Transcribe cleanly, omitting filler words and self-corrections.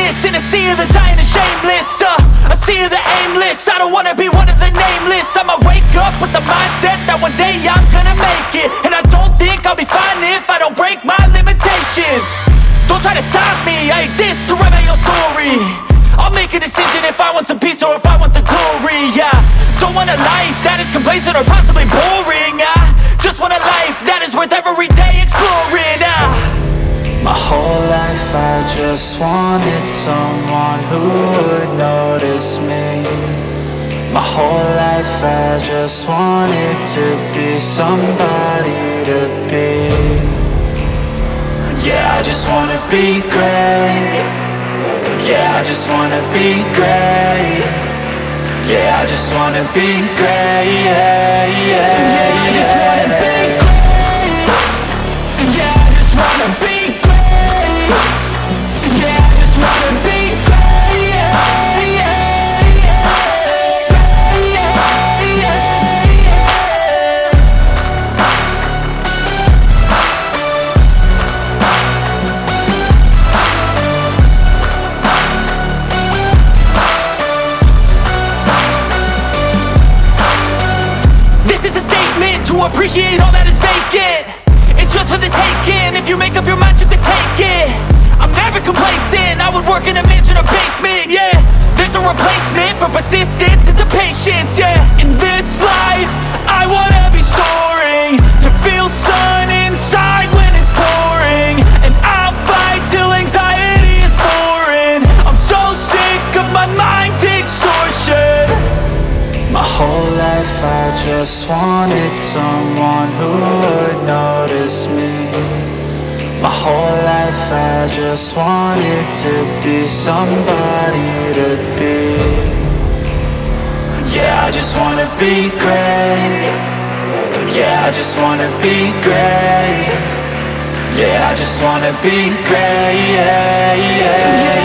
stainless in a sea of the dying and shameless. A sea of the aimless. I don't wanna be one of the nameless. I'ma wake up with the mindset that one day I'm gonna make it. And I don't think I'll be fine if I don't break my limitations. Don't try to stop me, I exist to write my own story. I'll make a decision if I want some peace or if I want the glory. Yeah, don't want a life that is complacent or possibly boring. I just want a life that is worth every day exploring. My whole life I just wanted someone who would notice me. My whole life I just wanted to be somebody to be. Yeah, I just wanna be great. Yeah, I just wanna be great. Yeah, I just wanna be great. Yeah, yeah, yeah, I just wanna be great. Yeah, I just wanna be great. Yeah, I just wanna be great. Yeah, yeah, yeah, yeah, yeah, yeah. This is a statement to appreciate all that is vacant. It's just for the taking. If you make up your mind, you can take it. I'm never complacent. I would work in a mansion or basement. Yeah, there's no replacement for persistence. It's a patience. Yeah, in this life, I wanna be soaring, to feel sun inside when it's pouring. And I'll fight till anxiety is foreign. I'm so sick of my mind's extortion. My whole life I just wanted someone who would notice me. My whole life I just wanted to be somebody to be. Yeah, I just wanna be great. Yeah, I just wanna be great. Yeah, I just wanna be great. Yeah, yeah, yeah.